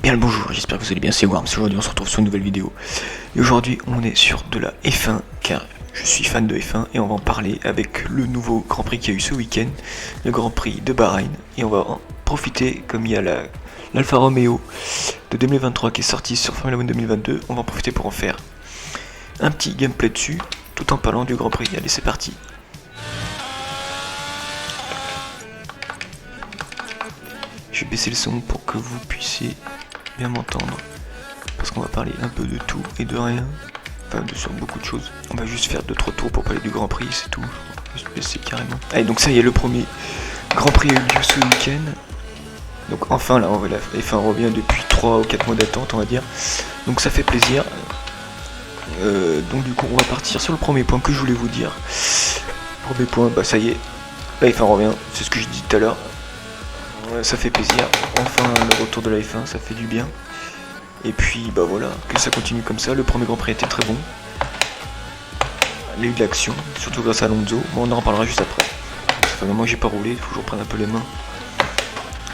Bien le bonjour, j'espère que vous allez bien, c'est Worms. Aujourd'hui on se retrouve sur une nouvelle vidéo. Et aujourd'hui on est sur de la F1 car je suis fan de F1 et on va en parler avec le nouveau Grand Prix qu'il y a eu ce week-end, le Grand Prix de Bahreïn. Et on va en profiter, comme il y a l'Alfa Romeo de 2023 qui est sorti sur Formula 1 2022, on va en profiter pour en faire un petit gameplay dessus, tout en parlant du Grand Prix. Allez, c'est parti. Je vais baisser le son pour que vous puissiez bien m'entendre, parce qu'on va parler un peu de tout et de rien, enfin sur beaucoup de choses. On va juste faire 2-3 tours pour parler du Grand Prix, c'est tout. Juste baisser carrément. Allez, donc ça y est, le premier Grand Prix a eu lieu ce week-end. Donc enfin là, la F1 revient depuis 3 ou 4 mois d'attente, on va dire. Donc ça fait plaisir. Donc du coup on va partir sur le premier point que je voulais vous dire. Premier point, bah ça y est, la F1 revient, c'est ce que je dis tout à l'heure. Ça fait plaisir, enfin le retour de la F1, ça fait du bien. Et puis bah voilà, que ça continue comme ça, le premier Grand Prix était très bon. Il y a eu de l'action, surtout grâce à Alonso, bon, on en reparlera juste après. Ça fait un moment que j'ai pas roulé, il faut que je reprenne un peu les mains.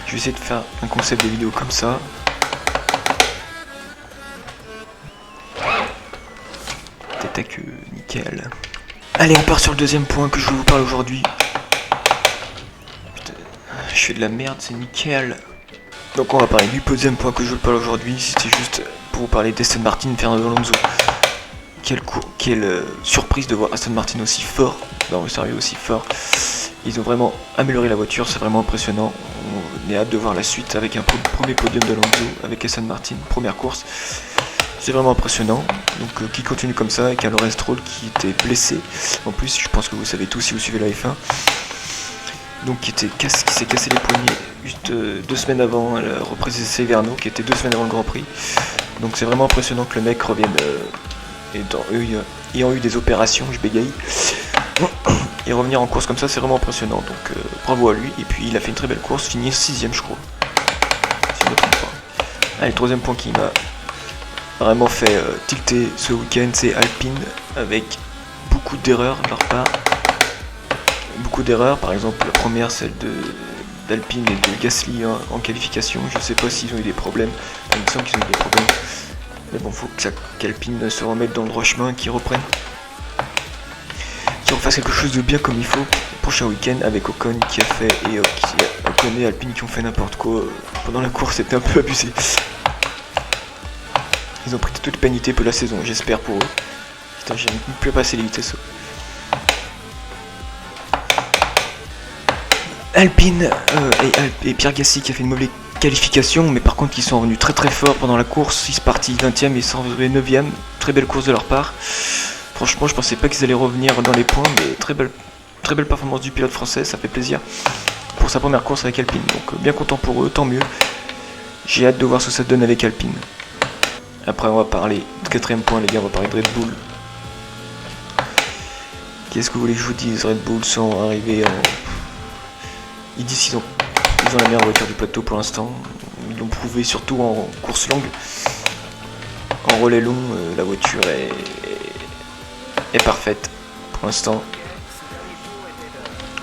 Je vais essayer de faire un concept de vidéo comme ça. Tête à queue, nickel. Allez, on part sur le deuxième point que je vais vous parler aujourd'hui. Je fais de la merde, c'est nickel. Donc on va parler du deuxième point que je veux parler aujourd'hui, c'était juste pour vous parler d'Aston Martin, Fernando Alonso. Quelle surprise de voir Aston Martin aussi fort, dans le sérieux aussi fort. Ils ont vraiment amélioré la voiture, c'est vraiment impressionnant. On est hâte de voir la suite avec un premier podium d'Alonso avec Aston Martin, première course. C'est vraiment impressionnant, donc qui continue comme ça avec un Lawrence Stroll qui était blessé. En plus, je pense que vous savez tous si vous suivez la F1. Donc qui s'est cassé les poignets juste 2 semaines avant la reprise des Severno, qui était 2 semaines avant le Grand Prix. Donc c'est vraiment impressionnant que le mec revienne ayant eu des opérations, je bégaye. Et revenir en course comme ça, c'est vraiment impressionnant. Donc bravo à lui. Et puis il a fait une très belle course, fini 6ème je crois. Si je me trompe pas. Allez, le troisième point qui m'a vraiment fait tilter ce week-end, c'est Alpine, avec beaucoup d'erreurs de leur part. Beaucoup d'erreurs, par exemple la première, celle d'Alpine et de Gasly en qualification. Je sais pas s'ils ont eu des problèmes, il me semble qu'ils ont eu des problèmes. Mais bon, faut qu'Alpine se remette dans le droit chemin, qu'ils reprennent. Qu'ils refassent quelque chose de bien comme il faut. Le prochain week-end avec Ocon qui a fait, et Ocon et Alpine qui ont fait n'importe quoi pendant la course, c'était un peu abusé. Ils ont pris toute pénalité pour la saison, j'espère pour eux. Putain, j'ai même plus passer les vitesses. Alpine et Pierre Gasly qui a fait une mauvaise qualification, mais par contre ils sont revenus très fort pendant la course. Ils sont partis 20ème et ils sont revenus 9ème. Très belle course de leur part. Franchement, je pensais pas qu'ils allaient revenir dans les points, mais très belle performance du pilote français, ça fait plaisir pour sa première course avec Alpine. Donc bien content pour eux, tant mieux. J'ai hâte de voir ce que ça donne avec Alpine. Après on va parler de 4ème point, les gars, on va parler de Red Bull. Qu'est-ce que vous voulez que je vous dise? Red Bull sont arrivés en... Ils disent qu'ils ont la meilleure voiture du plateau pour l'instant. Ils l'ont prouvé surtout en course longue. En relais long, la voiture est parfaite pour l'instant.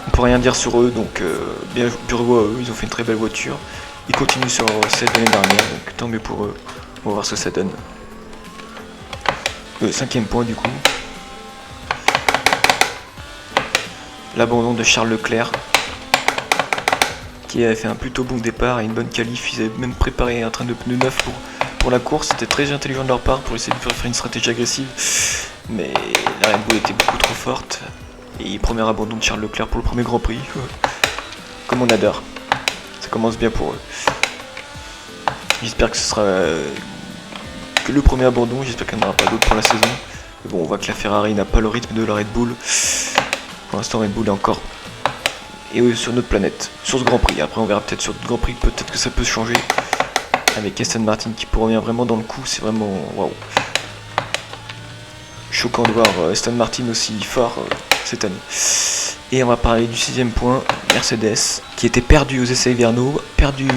On peut rien dire sur eux, donc bien bravo à eux, ils ont fait une très belle voiture. Ils continuent sur celle de l'année dernière, donc tant mieux pour eux. On va voir ce que ça donne. 5ème point du coup. L'abandon de Charles Leclerc, qui avait fait un plutôt bon départ et une bonne qualif. Ils avaient même préparé un train de pneus neuf pour la course. C'était très intelligent de leur part pour essayer de faire une stratégie agressive. Mais la Red Bull était beaucoup trop forte. Et premier abandon de Charles Leclerc pour le premier Grand Prix. Comme on adore. Ça commence bien pour eux. J'espère que ce sera que le premier abandon. J'espère qu'il n'y en aura pas d'autres pour la saison. Mais bon, on voit que la Ferrari n'a pas le rythme de la Red Bull. Pour l'instant, Red Bull est encore... et sur notre planète, sur ce Grand Prix. Après on verra peut-être sur d'autres Grand Prix, peut-être que ça peut changer. Avec Aston Martin qui revient vraiment dans le coup, c'est vraiment waouh. Choquant de voir Aston Martin aussi fort cette année. Et on va parler du 6ème point, Mercedes, qui était perdu aux essais hivernaux, perdu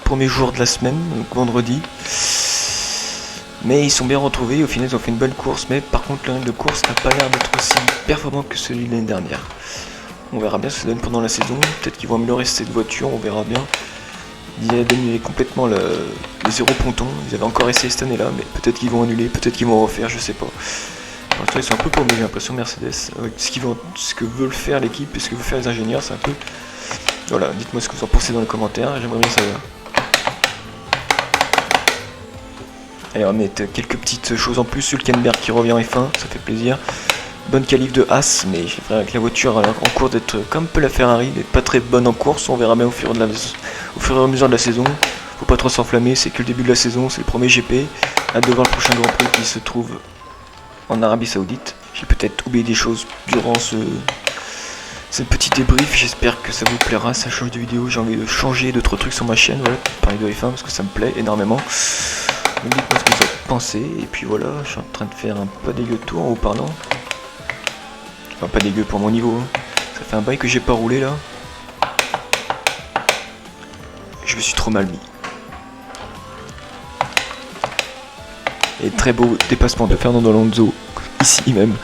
premier jour de la semaine, donc vendredi. Mais ils sont bien retrouvés, au final ils ont fait une bonne course, mais par contre le rythme de course n'a pas l'air d'être aussi performant que celui de l'année dernière. On verra bien ce que ça donne pendant la saison. Peut-être qu'ils vont améliorer cette voiture, on verra bien. Ils avaient annulé complètement le zéro ponton. Ils avaient encore essayé cette année-là, mais peut-être qu'ils vont annuler, peut-être qu'ils vont refaire, je sais pas. Pour l'instant, ils sont un peu paumés, j'ai l'impression, Mercedes. Ce que veulent faire l'équipe et ce que veulent faire les ingénieurs, c'est un peu. Voilà, dites-moi ce que vous en pensez dans les commentaires, j'aimerais bien savoir. Allez, on va mettre quelques petites choses en plus. Hülkenberg qui revient en F1, ça fait plaisir. Bonne qualif de Haas, mais j'ai l'impression que la voiture a en cours d'être comme un peu la Ferrari, d'être pas très bonne en course. On verra bien au fur et à mesure de la saison. Faut pas trop s'enflammer, c'est que le début de la saison, c'est le premier GP. Hâte de voir le prochain Grand Prix qui se trouve en Arabie Saoudite. J'ai peut-être oublié des choses durant ce petit débrief. J'espère que ça vous plaira, ça change de vidéo. J'ai envie de changer d'autres trucs sur ma chaîne, voilà, parler de F1 parce que ça me plaît énormément. Dites-moi ce que vous en pensez. Et puis voilà, je suis en train de faire un pas dégueu tour en haut parlant. Enfin, pas dégueu pour mon niveau. Hein. Ça fait un bail que j'ai pas roulé là. Je me suis trop mal mis. Et très beau dépassement de Fernando Alonso. Ici même.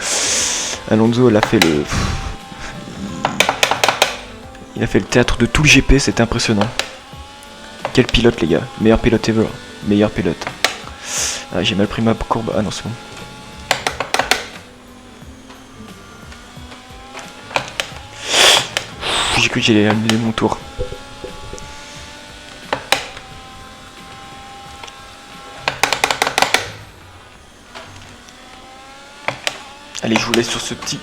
Alonso, il a fait le théâtre de tout le GP, c'était impressionnant. Quel pilote les gars. Meilleur pilote ever. Meilleur pilote. Ah, j'ai mal pris ma courbe. Ah non, c'est bon. J'ai cru que j'allais annuler mon tour. Allez, je vous laisse sur ce petit.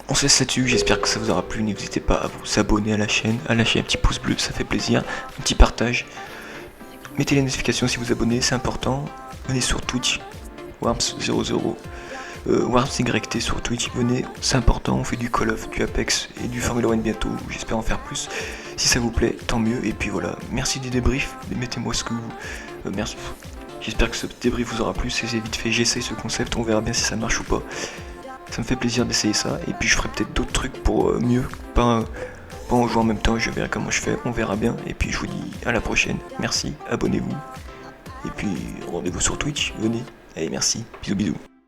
On se laisse là-dessus, j'espère que ça vous aura plu. N'hésitez pas à vous abonner à la chaîne, à lâcher un petit pouce bleu, ça fait plaisir. Un petit partage. Mettez les notifications si vous abonnez, c'est important. Venez sur Twitch. Warps00, WarpsYT sur Twitch, venez, c'est important, on fait du Call of, du Apex et du Formula 1 bientôt, j'espère en faire plus. Si ça vous plaît, tant mieux, et puis voilà, merci du débrief, mettez-moi ce que vous... merci. J'espère que ce débrief vous aura plu, c'est vite fait, j'essaye ce concept, on verra bien si ça marche ou pas. Ça me fait plaisir d'essayer ça, et puis je ferai peut-être d'autres trucs pour mieux, pas en jouant en même temps, je verrai comment je fais, on verra bien, et puis je vous dis à la prochaine, merci, abonnez-vous, et puis rendez-vous sur Twitch, venez. Allez, merci. Bisous, bisous.